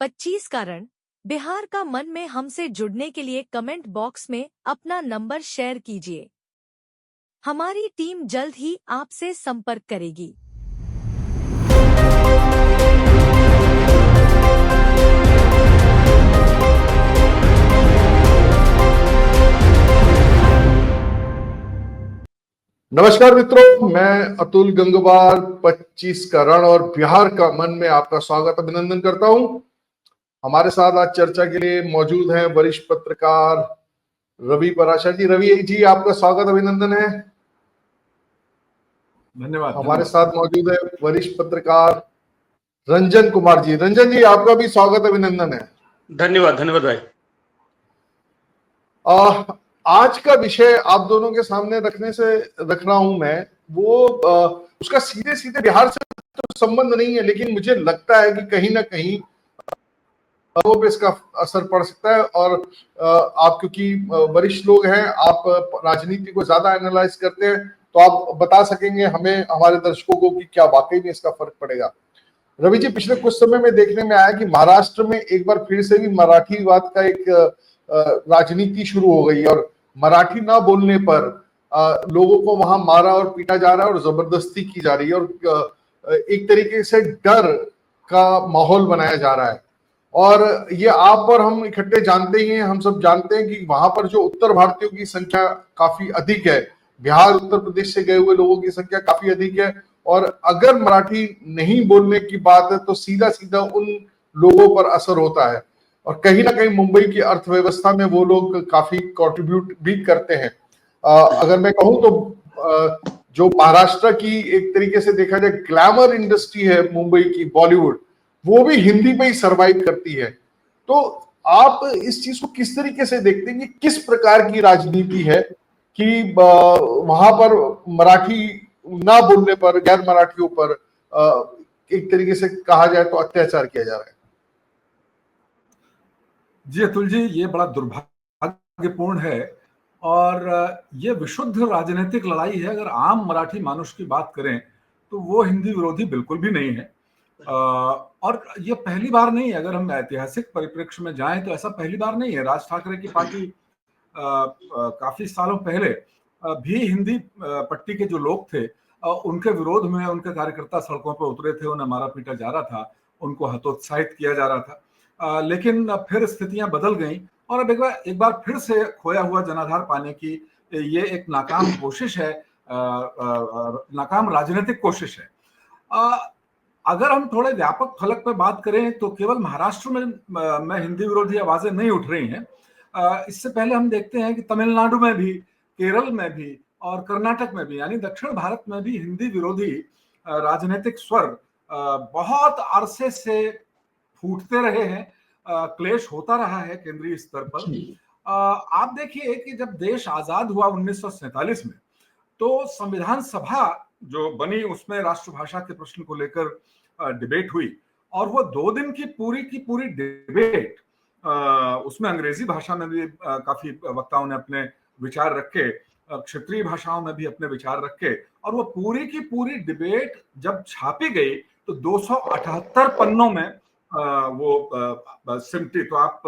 25 कारण बिहार का मन में हमसे जुड़ने के लिए कमेंट बॉक्स में अपना नंबर शेयर कीजिए। हमारी टीम जल्द ही आपसे संपर्क करेगी। नमस्कार मित्रों, मैं अतुल गंगवार 25 का रण और बिहार का मन में आपका स्वागत अभिनंदन करता हूं। हमारे साथ आज चर्चा के लिए मौजूद हैं वरिष्ठ पत्रकार रवि पराशर जी। रवि जी, आपका स्वागत अभिनंदन है। धन्यवाद। हमारे साथ मौजूद है वरिष्ठ पत्रकार रंजन कुमार जी। रंजन जी, आपका भी स्वागत अभिनंदन है। धन्यवाद भाई। आज का विषय आप दोनों के सामने रख रहा हूं मैं, वो उसका सीधे सीधे बिहार से तो संबंध नहीं है, लेकिन मुझे लगता है कि कहीं ना कहीं वो पे इसका असर पड़ सकता है। और आप क्योंकि वरिष्ठ लोग हैं, आप राजनीति को ज्यादा एनालाइज करते हैं, तो आप बता सकेंगे हमें, हमारे दर्शकों को, कि क्या वाकई में इसका फर्क पड़ेगा। रवि जी, पिछले कुछ समय में देखने में आया कि महाराष्ट्र में एक बार फिर से भी मराठीवाद का एक राजनीति शुरू हो गई और मराठी ना बोलने पर लोगों को वहां मारा और पीटा जा रहा है और जबरदस्ती की जा रही है और एक तरीके से डर का माहौल बनाया जा रहा है। और ये आप और हम इकट्ठे जानते ही हैं, हम सब जानते हैं कि वहां पर जो उत्तर भारतीयों की संख्या काफी अधिक है, बिहार उत्तर प्रदेश से गए हुए लोगों की संख्या काफी अधिक है, और अगर मराठी नहीं बोलने की बात है तो सीधा सीधा उन लोगों पर असर होता है और कहीं ना कहीं मुंबई की अर्थव्यवस्था में वो लोग काफी कंट्रीब्यूट भी करते हैं। अगर मैं कहूं तो जो महाराष्ट्र की एक तरीके से देखा जाए ग्लैमर इंडस्ट्री है मुंबई की, बॉलीवुड, वो भी हिंदी में ही सर्वाइव करती है। तो आप इस चीज को किस तरीके से देखते हैं कि किस प्रकार की राजनीति है कि वहां पर मराठी ना बोलने पर गैर मराठियों पर एक तरीके से कहा जाए तो अत्याचार किया जा रहा है? जी अतुल जी, ये बड़ा दुर्भाग्यपूर्ण है और ये विशुद्ध राजनीतिक लड़ाई है। अगर आम मराठी मानुष की बात करें तो वो हिंदी विरोधी बिल्कुल भी नहीं है। और ये पहली बार नहीं है। अगर हम ऐतिहासिक परिप्रेक्ष्य में जाएं तो ऐसा पहली बार नहीं है। राज ठाकरे की पार्टी काफी सालों पहले भी हिंदी पट्टी के जो लोग थे उनके विरोध में उनके कार्यकर्ता सड़कों पर उतरे थे, उन्हें मारा पीटा जा रहा था, उनको हतोत्साहित किया जा रहा था। लेकिन फिर स्थितियां बदल गईं और अब एक बार फिर से खोया हुआ जनाधार पाने की ये एक नाकाम कोशिश है, नाकाम राजनीतिक कोशिश है। अगर हम थोड़े व्यापक फलक पर बात करें तो केवल महाराष्ट्र में हिंदी विरोधी आवाजें नहीं उठ रही हैं। इससे पहले हम देखते हैं कि तमिलनाडु में भी, केरल में भी और कर्नाटक में भी, यानी दक्षिण भारत में भी हिंदी विरोधी राजनीतिक स्वर बहुत अरसे से फूटते रहे हैं। क्लेश होता रहा है केंद्रीय स्तर पर। आप देखिए कि जब देश आजाद हुआ 1947 में, तो संविधान सभा जो बनी उसमें राष्ट्रभाषा के प्रश्न को लेकर डिबेट हुई और वो 2 दिन की पूरी डिबेट, उसमें अंग्रेजी भाषा में भी काफी वक्ताओं ने अपने विचार रखे, क्षेत्रीय भाषाओं में भी अपने विचार रखे, और वो पूरी की पूरी डिबेट जब छापी गई तो 278 पन्नों में वो सिमटी। तो आप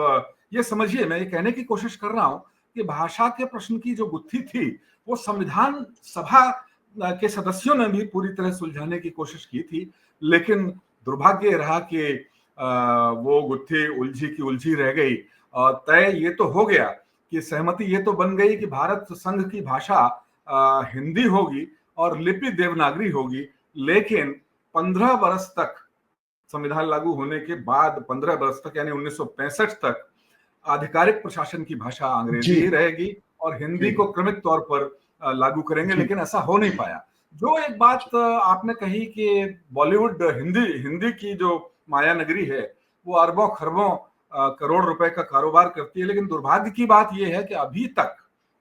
ये समझिए, मैं ये कहने की कोशिश कर रहा हूं कि भाषा के प्रश्न की जो गुत्थी थी वो संविधान सभा के सदस्यों ने भी पूरी तरह सुलझाने की कोशिश की थी, लेकिन दुर्भाग्य रहा कि वो गुत्थी उलझी की उलझी रह गई। तय ये तो हो गया कि सहमति ये तो बन गई कि भारत संघ की भाषा हिंदी होगी और लिपि देवनागरी होगी, लेकिन 15 वर्ष तक, संविधान लागू होने के बाद 15 वर्ष तक यानी 1965 तक आधिकारिक प्रशासन की भाषा अंग्रेजी ही रहेगी और हिंदी को क्रमिक तौर पर लागू करेंगे, लेकिन ऐसा हो नहीं पाया। जो एक बात आपने कही कि बॉलीवुड हिंदी की जो माया नगरी है वो अरबों खरबों करोड़ रुपए का कारोबार करती है, लेकिन दुर्भाग्य की बात यह है कि अभी तक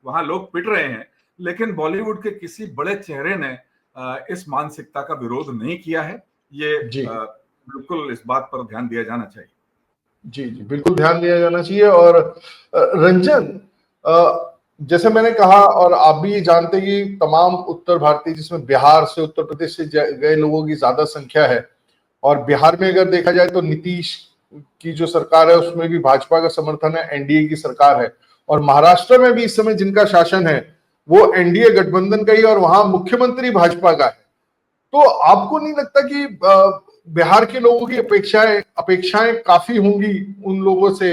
वहां लोग पिट रहे हैं, लेकिन बॉलीवुड के किसी बड़े चेहरे ने इस मानसिकता का विरोध नहीं किया है। ये बिल्कुल इस बात पर ध्यान दिया जाना चाहिए। जी, बिल्कुल ध्यान दिया जाना चाहिए। और रंजन, जैसे मैंने कहा और आप भी ये जानते हैं कि तमाम उत्तर भारतीय, जिसमें बिहार से, उत्तर प्रदेश से गए लोगों की ज्यादा संख्या है, और बिहार में अगर देखा जाए तो नीतीश की जो सरकार है उसमें भी भाजपा का समर्थन है, एनडीए की सरकार है, और महाराष्ट्र में भी इस समय जिनका शासन है वो एनडीए गठबंधन का ही, और वहां मुख्यमंत्री भाजपा का है। तो आपको नहीं लगता कि बिहार के लोगों की अपेक्षाएं काफी होंगी उन लोगों से,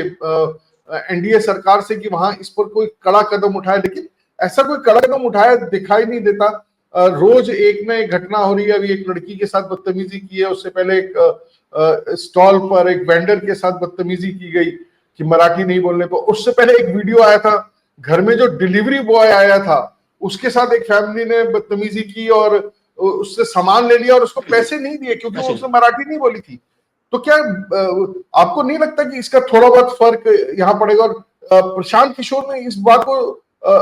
एनडीए सरकार से, कि वहां इस पर कोई कड़ा कदम उठाए, लेकिन ऐसा कोई कड़ा कदम उठाया दिखाई नहीं देता। रोज एक न एक घटना हो रही है। अभी एक लड़की के साथ बदतमीजी की है, उससे पहले एक स्टॉल पर एक वेंडर के साथ बदतमीजी की गई कि मराठी नहीं बोलने पर। उससे पहले एक वीडियो आया था, घर में जो डिलीवरी बॉय आया था उसके साथ एक फैमिली ने बदतमीजी की और उससे सामान ले लिया और उसको पैसे नहीं दिए क्योंकि वो उसने मराठी नहीं बोली थी। तो क्या आपको नहीं लगता कि इसका थोड़ा बहुत फर्क यहाँ पड़ेगा? और प्रशांत किशोर ने इस बात को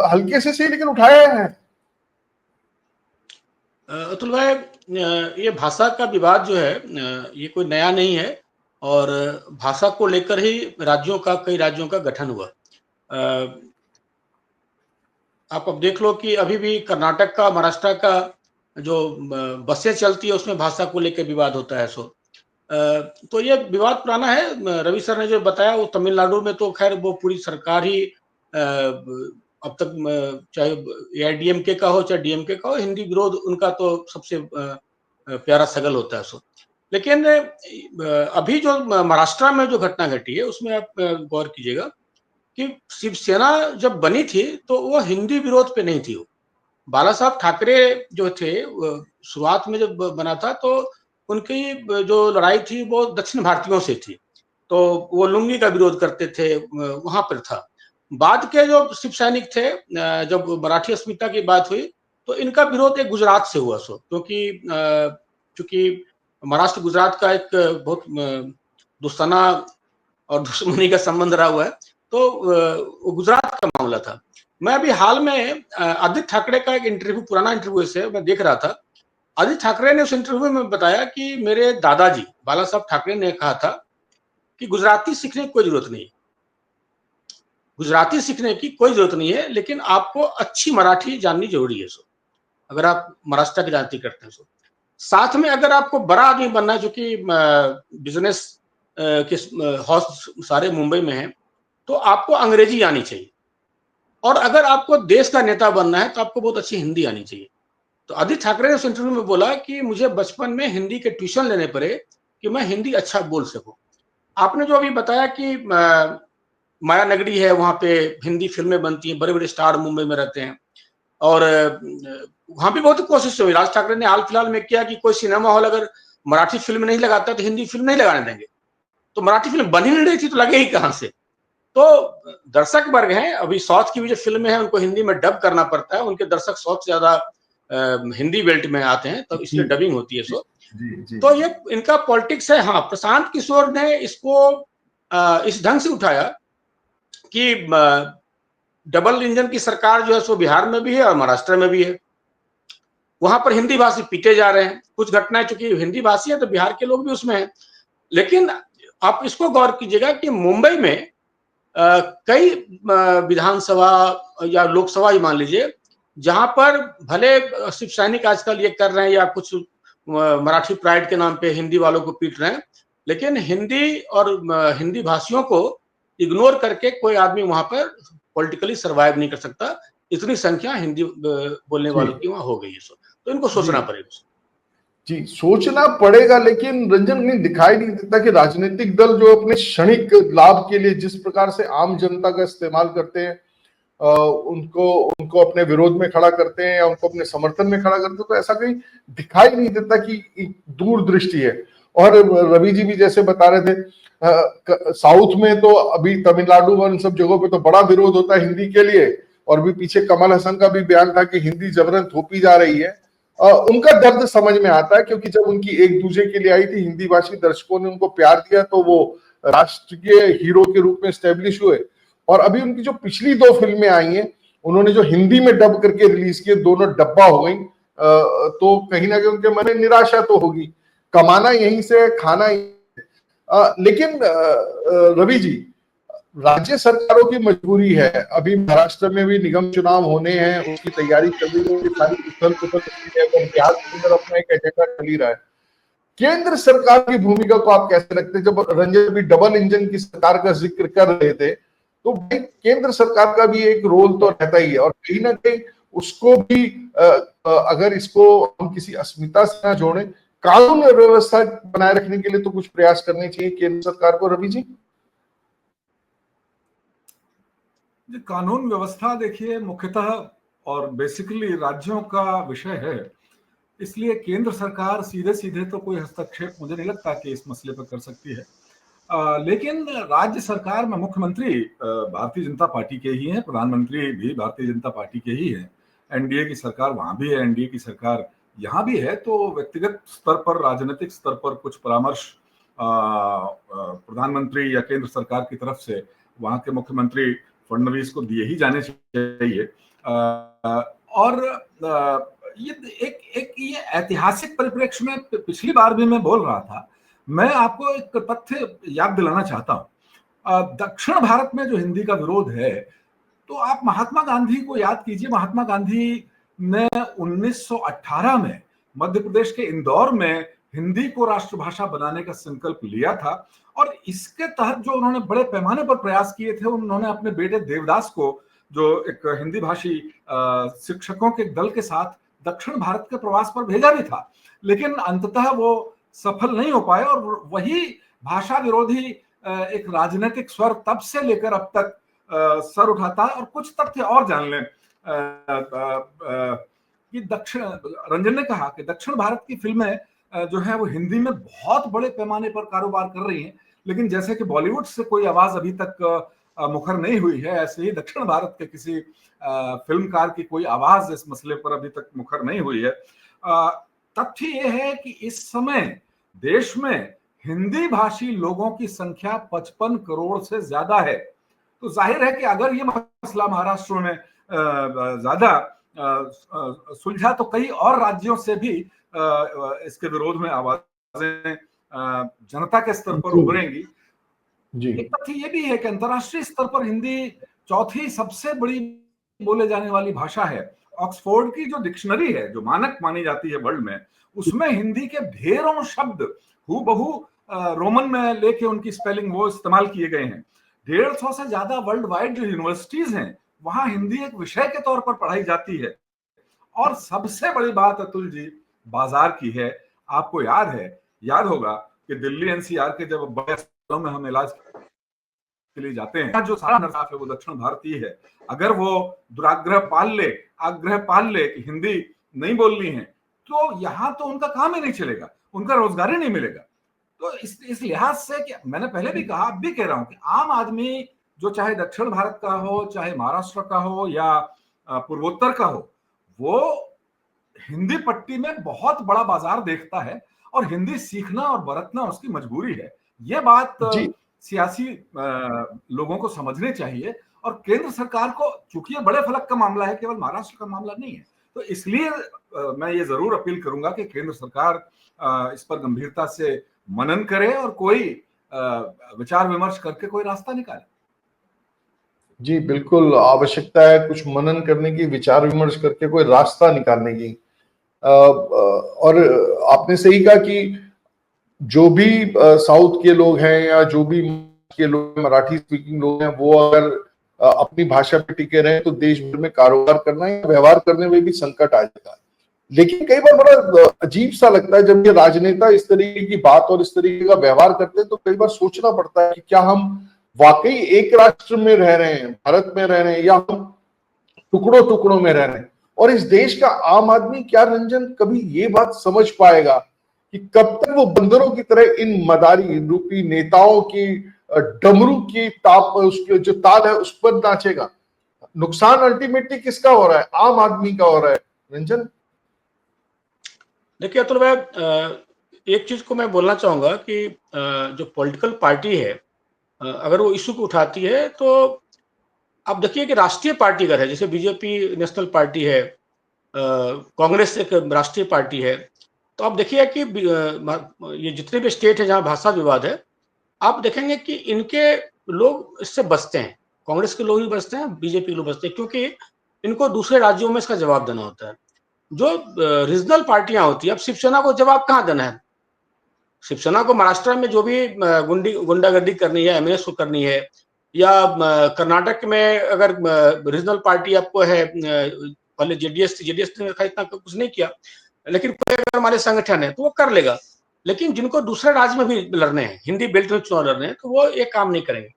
हल्के से सही लेकिन उठाया है। अतुल भाई, ये भाषा का विवाद जो है ये कोई नया नहीं है, और भाषा को लेकर ही कई राज्यों का गठन हुआ। आप अब देख लो कि अभी भी कर्नाटक का, महाराष्ट्र का जो बसें चलती है उसमें भाषा को लेकर विवाद होता है। तो ये विवाद पुराना है। रवि सर ने जो बताया वो तमिलनाडु में तो खैर वो पूरी सरकार ही अब तक, चाहे एआईडीएमके का हो चाहे डीएमके का हो, हिंदी विरोध उनका तो सबसे प्यारा सगल होता है। लेकिन अभी जो महाराष्ट्र में जो घटना घटी है उसमें आप गौर कीजिएगा कि शिवसेना जब बनी थी तो वो हिंदी विरोध पे नहीं थी। वो बाला साहब ठाकरे जो थे शुरुआत में जब बना था तो उनकी जो लड़ाई थी वो दक्षिण भारतीयों से थी, तो वो लुंगी का विरोध करते थे, वहां पर था। बाद के जो शिव सैनिक थे, जब मराठी अस्मिता की बात हुई तो इनका विरोध एक गुजरात से हुआ। क्योंकि चूंकि महाराष्ट्र गुजरात का एक बहुत दोस्ताना और दुश्मनी का संबंध रहा हुआ है, तो वो गुजरात का मामला था। मैं अभी हाल में आदित्य ठाकरे का एक इंटरव्यू, पुराना इंटरव्यू से मैं देख रहा था। आदित्य ठाकरे ने उस इंटरव्यू में बताया कि मेरे दादाजी बाला साहब ठाकरे ने कहा था कि गुजराती सीखने की कोई जरूरत नहीं है, गुजराती सीखने की कोई जरूरत नहीं है, लेकिन आपको अच्छी मराठी जाननी जरूरी है। अगर आप महाराष्ट्र की राजनीति करते हैं साथ में अगर आपको बड़ा आदमी बनना है, जो कि बिजनेस के हाउस सारे मुंबई में है, तो आपको अंग्रेजी आनी चाहिए, और अगर आपको देश का नेता बनना है तो आपको बहुत अच्छी हिंदी आनी चाहिए। तो आदित्य ठाकरे ने उस इंटरव्यू में बोला कि मुझे बचपन में हिंदी के ट्यूशन लेने पड़े कि मैं हिंदी अच्छा बोल सकूं। आपने जो अभी बताया कि माया नगरी है, वहां पे हिंदी फिल्में बनती हैं, बड़े बड़े स्टार मुंबई में रहते हैं, और वहां भी बहुत कोशिश हुई। राज ठाकरे ने हाल फिलहाल में किया कि कोई सिनेमा हॉल अगर मराठी फिल्म नहीं लगाता तो हिंदी फिल्म नहीं लगाने देंगे। तो मराठी फिल्म बन ही नहीं रही थी तो लगे ही कहां से। तो दर्शक वर्ग हैं, अभी साउथ की भी जो फिल्में हैं उनको हिंदी में डब करना पड़ता है, उनके दर्शक साउथ से ज्यादा हिंदी बेल्ट में आते हैं, तो इसलिए डबिंग होती है। तो ये इनका पॉलिटिक्स है। हाँ, प्रशांत किशोर ने इसको इस ढंग से उठाया कि डबल इंजन की सरकार जो है सो बिहार में भी है और महाराष्ट्र में भी है। वहां पर हिंदी भाषी पीटे जा रहे हैं। कुछ घटनाएं चूंकि हिंदी भाषी है तो बिहार के लोग भी उसमें हैं। लेकिन आप इसको गौर कीजिएगा कि मुंबई में कई विधानसभा या लोकसभा ही मान लीजिए, जहां पर भले शिव सैनिक आजकल ये कर रहे हैं या कुछ मराठी प्राइड के नाम पे हिंदी वालों को पीट रहे हैं, लेकिन हिंदी और हिंदी भाषियों को इग्नोर करके कोई आदमी वहां पर पॉलिटिकली सर्वाइव नहीं कर सकता। इतनी संख्या हिंदी बोलने वालों की वहां हो गई है। तो इनको सोचना पड़ेगा। जी, सोचना पड़ेगा, लेकिन रंजन नहीं दिखाई नहीं देता कि राजनीतिक दल जो अपने क्षणिक लाभ के लिए जिस प्रकार से आम जनता का इस्तेमाल करते हैं, उनको अपने विरोध में खड़ा करते हैं या उनको अपने समर्थन में खड़ा करते हैं, तो ऐसा कहीं दिखाई नहीं देता कि दूरदृष्टि है। और रवि जी भी जैसे बता रहे थे, साउथ में तो अभी तमिलनाडु और इन सब जगहों पे तो बड़ा विरोध होता है हिंदी के लिए, और भी पीछे कमल हसन का भी बयान था कि हिंदी जबरन थोपी जा रही है। उनका दर्द समझ में आता है, क्योंकि जब उनकी एक दूजे के लिए आई थी, हिंदी भाषी दर्शकों ने उनको प्यार दिया तो वो राष्ट्र के हीरो के रूप में स्टैब्लिश हुए। और अभी उनकी जो पिछली 2 फिल्में आई हैं, उन्होंने जो हिंदी में डब करके रिलीज किए, दोनों डब्बा हो गई, तो कहीं ना कहीं उनके मन में निराशा तो होगी। कमाना यहीं से, खाना लेकिन रवि जी, राज्य सरकारों की मजबूरी है। अभी महाराष्ट्र में भी निगम चुनाव होने हैं, उसकी तैयारी चल रही है, सारी उथल पुथल है, बिहार के अंदर अपना एक एजेंडा चल ही रहा है। केंद्र सरकार की भूमिका को आप कैसे रखते हैं? जब रंजन भी डबल इंजन की सरकार का जिक्र कर रहे थे, तो भाई केंद्र सरकार का भी एक रोल तो रहता ही है, और कहीं ना कहीं उसको भी अगर इसको हम किसी अस्मिता से ना जोड़े, कानून और व्यवस्था बनाए रखने के लिए तो कुछ प्रयास करने चाहिए केंद्र सरकार को। रवि जी, कानून व्यवस्था देखिए मुख्यतः और बेसिकली राज्यों का विषय है, इसलिए केंद्र सरकार सीधे सीधे तो कोई हस्तक्षेप मुझे नहीं लगता कि इस मसले पर कर सकती है। लेकिन राज्य सरकार में मुख्यमंत्री भारतीय जनता पार्टी के ही हैं, प्रधानमंत्री भी भारतीय जनता पार्टी के ही हैं, एनडीए की सरकार वहां भी है, एनडीए की सरकार यहाँ भी है, तो व्यक्तिगत स्तर पर, राजनीतिक स्तर पर कुछ परामर्श प्रधानमंत्री या केंद्र सरकार की तरफ से वहां के मुख्यमंत्री फडणवीस को दिए ही जाने चाहिए। और ये ऐतिहासिक परिप्रेक्ष्य में पिछली बार भी मैं बोल रहा था, मैं आपको एक तथ्य याद दिलाना चाहता हूं। दक्षिण भारत में जो हिंदी का विरोध है, तो आप महात्मा गांधी को याद कीजिए। महात्मा गांधी ने 1918 में मध्य प्रदेश के इंदौर में हिंदी को राष्ट्रभाषा बनाने का संकल्प लिया था, और इसके तहत जो उन्होंने बड़े पैमाने पर प्रयास किए थे, उन्होंने अपने बेटे देवदास को, जो एक हिंदी भाषी शिक्षकों के दल के साथ दक्षिण भारत के प्रवास पर भेजा भी था, लेकिन अंततः वो सफल नहीं हो पाए, और वही भाषा विरोधी एक राजनीतिक स्वर तब से लेकर अब तक सर उठाता है। और कुछ तथ्य और जान लें कि रंजन ने कहा कि दक्षिण भारत की फिल्में जो है वो हिंदी में बहुत बड़े पैमाने पर कारोबार कर रही हैं, लेकिन जैसे कि बॉलीवुड से कोई आवाज अभी तक मुखर नहीं हुई है, ऐसे ही दक्षिण भारत के किसी फिल्मकार की कोई आवाज इस मसले पर अभी तक मुखर नहीं हुई है। तथ्य यह है कि इस समय देश में हिंदी भाषी लोगों की संख्या 55 करोड़ से ज्यादा है। तो जाहिर है कि अगर ये मसला महाराष्ट्र में ज्यादा सुलझा, तो कई और राज्यों से भी इसके विरोध में आवाजें जनता के स्तर पर उभरेंगी। एक तथ्य ये भी है कि अंतर्राष्ट्रीय स्तर पर हिंदी चौथी सबसे बड़ी बोले जाने वाली भाषा है। ऑक्सफोर्ड की जो डिक्शनरी है, जो मानक मानी जाती है वर्ल्ड में, उसमें हिंदी के ढेरों शब्द हूबहू रोमन में लेके उनकी स्पेलिंग वो इस्तेमाल किए गए हैं। 150 से ज्यादा वर्ल्ड वाइड जो यूनिवर्सिटीज हैं, वहां हिंदी एक विषय के तौर पर पढ़ाई जाती है। और सबसे बड़ी बात अतुल जी बाजार की है। आपको याद होगा कि दिल्ली एनसीआर के जब बड़े अस्पतालों में हम इलाज के लिए जाते हैं, जो सारा स्टाफ है वो दक्षिण भारतीय है। अगर वो दुराग्रह आग्रह पाल ले कि हिंदी नहीं बोलनी है, तो यहाँ तो उनका काम ही नहीं चलेगा, उनका रोजगार ही नहीं मिलेगा। तो इस लिहाज से कि मैंने पहले भी कहा, अब भी कह रहा हूं कि आम आदमी जो चाहे दक्षिण भारत का हो, चाहे महाराष्ट्र का हो या पूर्वोत्तर का हो, वो हिंदी पट्टी में बहुत बड़ा बाजार देखता है, और हिंदी सीखना और बरतना उसकी मजबूरी है। ये बात सियासी लोगों को समझनी चाहिए। और केंद्र सरकार को, चूंकि ये बड़े फलक का मामला है, केवल महाराष्ट्र का मामला नहीं है, तो इसलिए मैं ये जरूर अपील करूंगा कि केंद्र सरकार इस पर गंभीरता से मनन करे और कोई विचार विमर्श करके कोई रास्ता निकाले। जी बिल्कुल, आवश्यकता है कुछ मनन करने की, विचार विमर्श करके कोई रास्ता निकालने की। और आपने सही कहा कि जो भी साउथ के लोग हैं या जो भी के लोग मराठी स्पीकिंग लोग हैं, वो अगर अपनी भाषा पे टिके रहे तो देश भर में कारोबार करना या व्यवहार करने में भी संकट आ जाएगा। लेकिन कई बार बड़ा अजीब सा लगता है जब ये राजनेता इस तरीके की बात और इस तरीके का व्यवहार करते हैं, तो कई बार सोचना पड़ता है कि क्या हम वाकई एक राष्ट्र में रह रहे हैं, भारत में रह रहे हैं, या हम टुकड़ों टुकड़ों में रह रहे हैं। और इस देश का आम आदमी क्या रंजन कभी ये बात समझ पाएगा कि कब तक वो बंदरों की तरह इन मदारी रूपी नेताओं की डमरू की ताप, उसके जो ताल है उस पर नाचेगा? नुकसान अल्टीमेटली किसका हो रहा है? आम आदमी का हो रहा है। रंजन, देखिए अतुल भाई, एक चीज को मैं बोलना चाहूंगा कि जो पॉलिटिकल पार्टी है, अगर वो इशू को उठाती है, तो आप देखिए कि राष्ट्रीय पार्टी अगर है, जैसे बीजेपी नेशनल पार्टी है, कांग्रेस एक राष्ट्रीय पार्टी है, तो आप देखिए कि ये जितने भी स्टेट है जहां भाषा विवाद है, आप देखेंगे कि इनके लोग इससे बचते हैं। कांग्रेस के लोग भी बचते हैं, बीजेपी के लोग बचते हैं, क्योंकि इनको दूसरे राज्यों में इसका जवाब देना होता है। जो रीजनल पार्टियां होती है, अब शिवसेना को जवाब कहाँ देना है? शिवसेना को महाराष्ट्र में जो भी गुंडागर्दी करनी है, एमएनएस को करनी है, या कर्नाटक में अगर रीजनल पार्टी आपको है, पहले जेडीएस ने इतना कुछ नहीं किया, लेकिन कोई अगर हमारे संगठन है तो वो कर लेगा। लेकिन जिनको दूसरे राज्य में भी लड़ने हैं, हिंदी बेल्ट में चुनाव लड़ने हैं, तो वो ये काम नहीं करेंगे।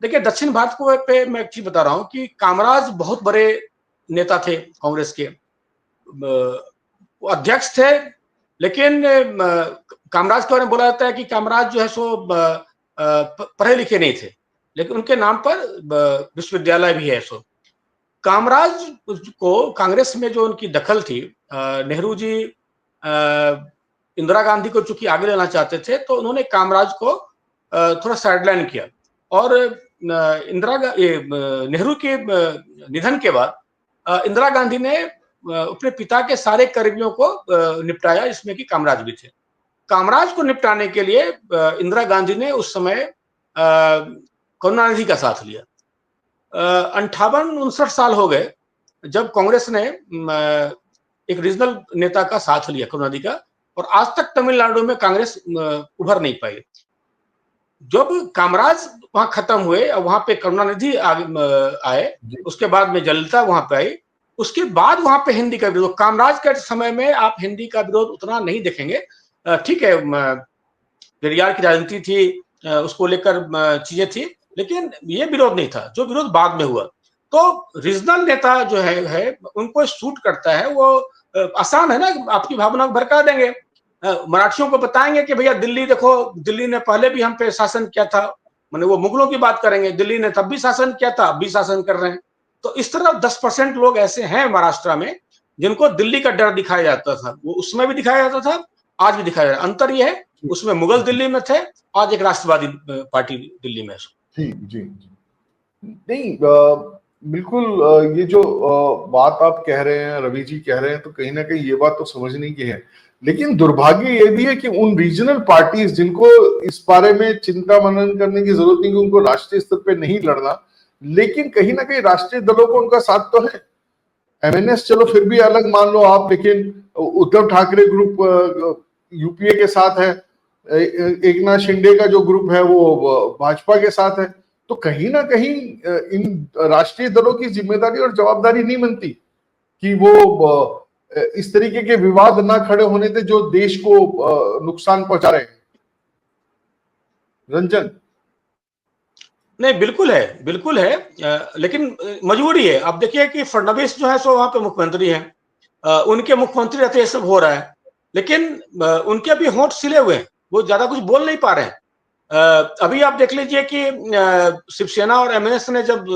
देखिए, दक्षिण भारत को पे मैं एक चीज बता रहा हूँ कि कामराज बहुत बड़े नेता थे कांग्रेस के, वो अध्यक्ष थे, लेकिन कामराज के बारे में बोला जाता है कि कामराज जो है सो पढ़े लिखे नहीं थे, लेकिन उनके नाम पर विश्वविद्यालय भी है। सो कामराज को कांग्रेस में जो उनकी दखल थी, नेहरू जी इंदिरा गांधी को चूंकि आगे लेना चाहते थे, तो उन्होंने कामराज को थोड़ा साइडलाइन किया, और नेहरू के निधन के बाद इंदिरा गांधी ने अपने पिता के सारे कर्मियों को निपटाया, इसमें कि कामराज भी थे। कामराज को निपटाने के लिए इंदिरा गांधी ने उस समय करुणानिधि का साथ लिया। 58-59 साल हो गए जब कांग्रेस ने एक रीजनल नेता का साथ लिया, करुणानिधि का, और आज तक तमिलनाडु में कांग्रेस उभर नहीं पाई। जब कामराज वहां खत्म हुए, वहां पे करुणानिधि आए, उसके बाद में जयललिता वहां पे आई, उसके बाद वहां पे हिंदी का विरोध, कामराज के समय में आप हिंदी का विरोध उतना नहीं देखेंगे। ठीक है, पेरियार की राजनीति थी, उसको लेकर चीजें थी, लेकिन ये विरोध नहीं था जो विरोध बाद में हुआ। तो रीजनल नेता जो है उनको सूट करता है, वो आसान है ना, आपकी भावना को भड़का देंगे। मराठियों को बताएंगे कि भैया दिल्ली देखो, दिल्ली ने पहले भी हम पे शासन किया था, माने वो मुगलों की बात करेंगे, दिल्ली ने तब भी शासन किया था, अब भी शासन कर रहे हैं। तो इस तरह 10% लोग ऐसे हैं महाराष्ट्र में जिनको दिल्ली का डर दिखाया जाता था, वो उसमें भी दिखाया जाता था, आज भी दिखाया जाता है। अंतर यह है, उसमें मुगल दिल्ली में थे, आज एक राष्ट्रवादी पार्टी दिल्ली में है। जी जी जी, नहीं बिल्कुल, ये जो बात आप कह रहे हैं, रवि जी कह रहे हैं, तो कहीं ना कहीं ये बात तो समझने की है। लेकिन दुर्भाग्य ये भी है कि उन रीजनल पार्टीज जिनको इस बारे में चिंता मनन करने की जरूरत नहीं कि उनको राष्ट्रीय स्तर पे नहीं लड़ना, लेकिन कहीं ना कहीं राष्ट्रीय दलों को उनका साथ तो है। एमएनएस चलो फिर भी अलग मान लो आप, लेकिन उद्धव ठाकरे ग्रुप यूपीए के साथ है, एक नाथ शिंदे का जो ग्रुप है वो भाजपा के साथ है। तो कहीं ना कहीं इन राष्ट्रीय दलों की जिम्मेदारी और जवाबदारी नहीं बनती कि वो इस तरीके के विवाद ना खड़े होने दे जो देश को नुकसान पहुंचा रहे हैं। रंजन, नहीं, बिल्कुल है, बिल्कुल है, लेकिन मजबूरी है। अब देखिए कि फडणवीस जो है सो वहां पे मुख्यमंत्री हैं, उनके मुख्यमंत्री रहते ये सब हो रहा है, लेकिन उनके अभी होंठ सिले हुए हैं, वो ज्यादा कुछ बोल नहीं पा रहे हैं। अभी आप देख लीजिए कि शिवसेना और एमएनएस ने जब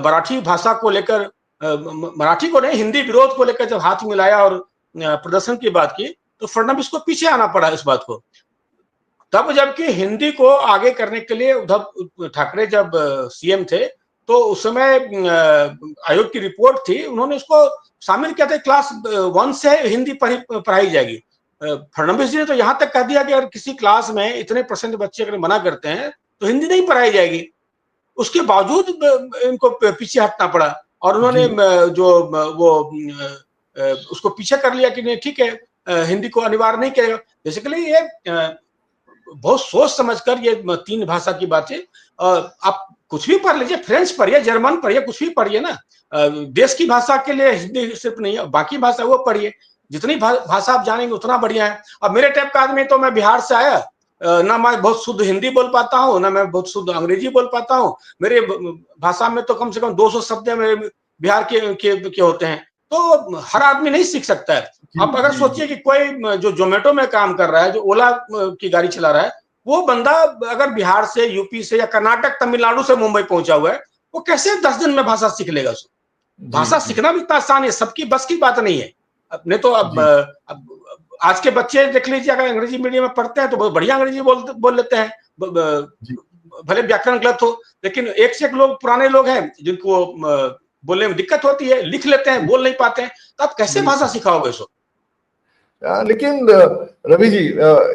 मराठी भाषा को लेकर, मराठी को नहीं हिंदी विरोध को लेकर जब हाथ मिलाया और प्रदर्शन की बात की, तो फडणवीस को पीछे आना पड़ा इस बात को। तब जबकि हिंदी को आगे करने के लिए उद्धव ठाकरे जब सीएम थे, तो उस समय आयोग की रिपोर्ट थी, उन्होंने इसको शामिल किया था, क्लास 1 से हिंदी पढ़ाई जाएगी। फडणवीस जी ने तो यहाँ तक कह दिया कि अगर किसी क्लास में इतने % बच्चे अगर मना करते हैं तो हिंदी नहीं पढ़ाई जाएगी। उसके बावजूद इनको पीछे हटना पड़ा, और उन्होंने जो वो उसको पीछे कर लिया कि नहीं ठीक है, हिंदी को अनिवार्य नहीं करेगा। बेसिकली ये बहुत सोच समझकर ये 3 भाषा की बात है। आप कुछ भी पढ़ लीजिए, फ्रेंच पढ़िए, जर्मन पढ़िए, कुछ भी पढ़िए ना, देश की भाषा के लिए हिंदी सिर्फ नहीं है, बाकी भाषा वो पढ़िए, जितनी भाषा आप जानेंगे उतना बढ़िया है। अब मेरे टाइप का आदमी, तो मैं बिहार से आया, ना मैं बहुत शुद्ध हिंदी बोल पाता हूँ, ना मैं बहुत शुद्ध अंग्रेजी बोल पाता हूँ, मेरे भाषा में तो कम से कम 200 शब्द मेरे बिहार के होते हैं, तो हर आदमी नहीं सीख सकता है। आप अगर सोचिए कि कोई जो जोमेटो में काम कर रहा है, जो ओला की गाड़ी चला रहा है, वो बंदा अगर बिहार से, यूपी से या कर्नाटक, तमिलनाडु से मुंबई पहुंचा हुआ है, वो कैसे 10 दिन में भाषा सीख लेगा? भाषा सीखना भी इतना आसान है, सबकी बस की बात नहीं है। नहीं तो अब आज के बच्चे देख लीजिए, अगर अंग्रेजी मीडियम में पढ़ते हैं तो बहुत बढ़िया अंग्रेजी बोल लेते हैं, भले व्याकरण गलत हो, लेकिन एक से एक लोग पुराने लोग हैं जिनको बोलने में दिक्कत होती है, लिख लेते हैं, बोल नहीं पाते हैं, तो आप कैसे भाषा सिखाओगे इसको? लेकिन रवि जी,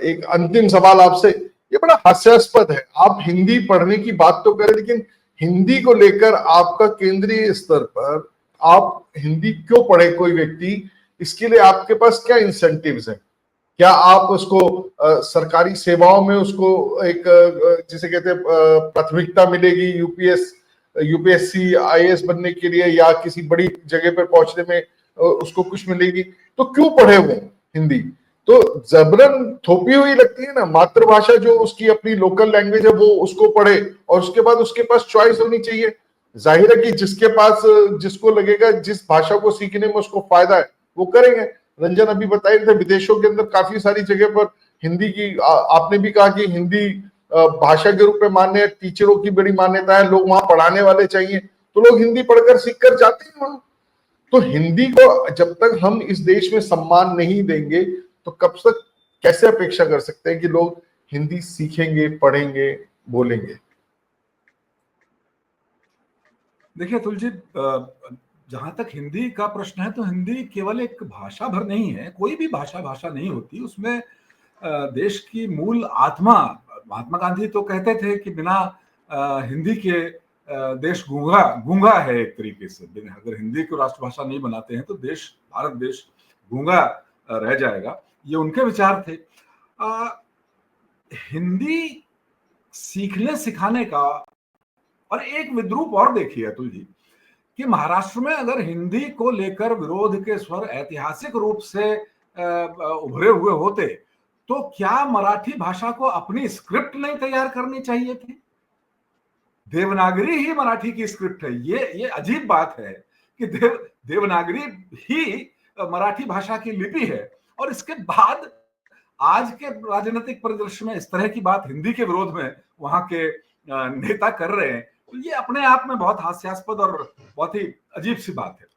एक अंतिम सवाल आपसे, ये बड़ा हास्यास्पद है, आप हिंदी पढ़ने की बात तो करें, लेकिन हिंदी को लेकर आपका केंद्रीय स्तर पर आप हिंदी क्यों पढ़े कोई व्यक्ति, इसके लिए आपके पास क्या इंसेंटिव्स हैं? क्या आप उसको सरकारी सेवाओं में उसको एक जिसे कहते हैं प्राथमिकता मिलेगी यूपीएससी आईएएस बनने के लिए, या किसी बड़ी जगह पर पहुंचने में उसको कुछ मिलेगी? तो क्यों पढ़े वो हिंदी? तो जबरन थोपी हुई लगती है ना। मातृभाषा जो उसकी अपनी लोकल लैंग्वेज है वो उसको पढ़े, और उसके बाद उसके पास चॉइस होनी चाहिए। जाहिर है कि जिसके पास, जिसको लगेगा जिस भाषा को सीखने में उसको फायदा है वो करेंगे। रंजन अभी बताए थे विदेशों के अंदर काफी सारी जगह पर हिंदी की, आपने भी कहा कि हिंदी भाषा के रूप में मान्य है, टीचरों की बड़ी मान्यता है, लोग वहां पढ़ाने वाले चाहिए, तो लोग हिंदी पढ़कर सीख कर जाते हैं वहां। तो हिंदी को जब तक हम इस देश में सम्मान नहीं देंगे तो कब तक कैसे अपेक्षा कर सकते हैं कि लोग हिंदी सीखेंगे, पढ़ेंगे, बोलेंगे? देखिए अतुल जी, जहां तक हिंदी का प्रश्न है तो हिंदी केवल एक भाषा भर नहीं है। कोई भी भाषा नहीं होती, उसमें देश की मूल आत्मा। महात्मा गांधी तो कहते थे कि बिना हिंदी के देश गूंगा है एक तरीके से। अगर हिंदी को राष्ट्रभाषा नहीं बनाते हैं तो भारत देश गूंगा रह जाएगा। ये उनके विचार थे। हिंदी सीखने सिखाने का और एक विद्रूप और देखिए अतुल जी, कि महाराष्ट्र में अगर हिंदी को लेकर विरोध के स्वर ऐतिहासिक रूप से उभरे हुए होते तो क्या मराठी भाषा को अपनी स्क्रिप्ट नहीं तैयार करनी चाहिए थी? देवनागरी ही मराठी की स्क्रिप्ट है। ये अजीब बात है कि देवनागरी ही मराठी भाषा की लिपि है, और इसके बाद आज के राजनीतिक परिदृश्य में इस तरह की बात हिंदी के विरोध में वहां के नेता कर रहे हैं। तो ये अपने आप में बहुत हास्यास्पद और बहुत ही अजीब सी बात है।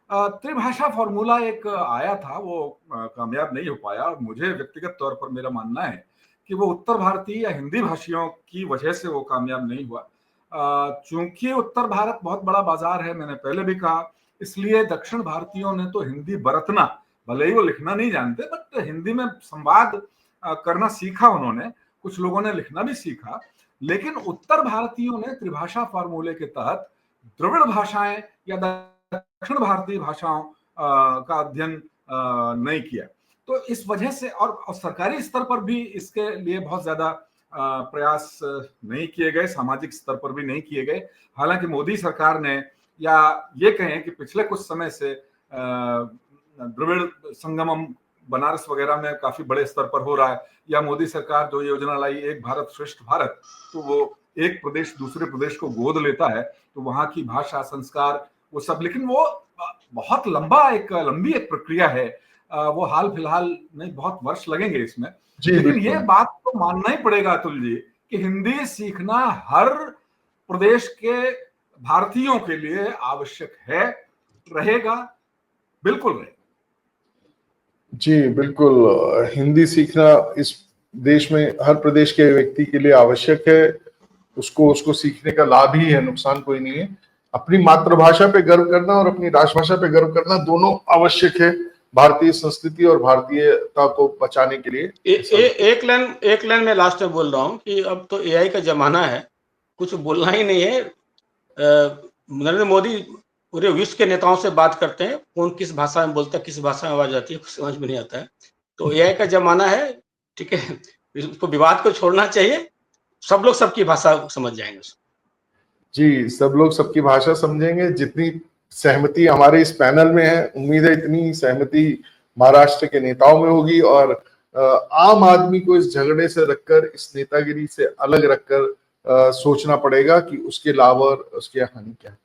त्रिभाषा फॉर्मूला एक आया था, वो कामयाब नहीं हो पाया, और मुझे व्यक्तिगत तौर पर मेरा मानना है कि वो उत्तर भारतीय या हिंदी भाषियों की वजह से वो कामयाब नहीं हुआ। चूंकि उत्तर भारत बहुत बड़ा बाजार है, मैंने पहले भी कहा, इसलिए दक्षिण भारतीयों ने तो हिंदी बरतना, भले ही वो लिखना नहीं जानते, बट हिंदी में संवाद करना सीखा उन्होंने। कुछ लोगों ने लिखना भी सीखा। लेकिन उत्तर भारतीयों ने त्रिभाषा फॉर्मूले के तहत द्रविड़ भाषाएं या दक्षिण भारतीय भाषाओं का अध्ययन नहीं किया। तो इस वजह से और सरकारी स्तर पर भी इसके लिए बहुत ज्यादा प्रयास नहीं किए गए, सामाजिक स्तर पर भी नहीं किए गए। हालांकि मोदी सरकार ने, या ये कहें कि पिछले कुछ समय से द्रविड़ संगमम बनारस वगैरह में काफी बड़े स्तर पर हो रहा है, या मोदी सरकार जो योजना लाई एक भारत श्रेष्ठ भारत, तो वो एक प्रदेश दूसरे प्रदेश को गोद लेता है, तो वहां की भाषा, संस्कार, वो सब। लेकिन वो बहुत लंबी एक प्रक्रिया है। वो हाल फिलहाल नहीं, बहुत वर्ष लगेंगे इसमें। लेकिन ये बात तो मानना ही पड़ेगा अतुल जी कि हिंदी सीखना हर प्रदेश के भारतीयों के लिए आवश्यक है, रहेगा, बिल्कुल रहेगा। जी बिल्कुल, हिंदी सीखना इस देश में हर प्रदेश के व्यक्ति के लिए आवश्यक है। उसको सीखने का लाभ ही है, नुकसान कोई नहीं है। अपनी मातृभाषा पे गर्व करना और अपनी राष्ट्रभाषा पे गर्व करना दोनों आवश्यक है भारतीय संस्कृति और भारतीयता को बचाने के लिए। एक लाइन में लास्ट में बोल रहा हूँ कि अब तो एआई का जमाना है, कुछ बोलना ही नहीं है। नरेंद्र मोदी पूरे विश्व के नेताओं से बात करते हैं, कौन किस भाषा में बोलता है, किस भाषा में आवाज आती है, कुछ समझ में नहीं आता है। तो एआई का जमाना है, ठीक है, इसको विवाद को छोड़ना चाहिए। सब लोग सबकी भाषा समझ जाएंगे। जी, सब लोग सबकी भाषा समझेंगे। जितनी सहमति हमारे इस पैनल में है, उम्मीद है इतनी सहमति महाराष्ट्र के नेताओं में होगी, और आम आदमी को इस झगड़े से रखकर, इस नेतागिरी से अलग रखकर सोचना पड़ेगा कि उसके लाभ और उसकी हानि क्या है।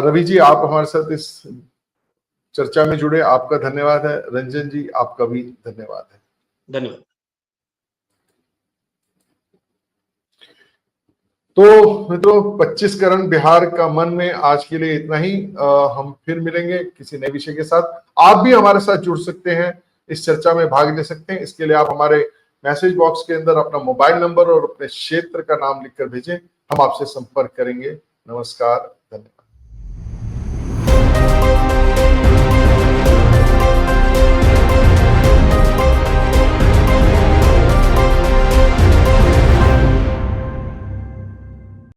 रवि जी, आप हमारे साथ इस चर्चा में जुड़े, आपका धन्यवाद है। रंजन जी, आपका भी धन्यवाद है। धन्यवाद। तो मित्रों, 25 करण बिहार का मन में आज के लिए इतना ही। हम फिर मिलेंगे किसी नए विषय के साथ। आप भी हमारे साथ जुड़ सकते हैं, इस चर्चा में भाग ले सकते हैं। इसके लिए आप हमारे मैसेज बॉक्स के अंदर अपना मोबाइल नंबर और अपने क्षेत्र का नाम लिखकर भेजें, हम आपसे संपर्क करेंगे। नमस्कार।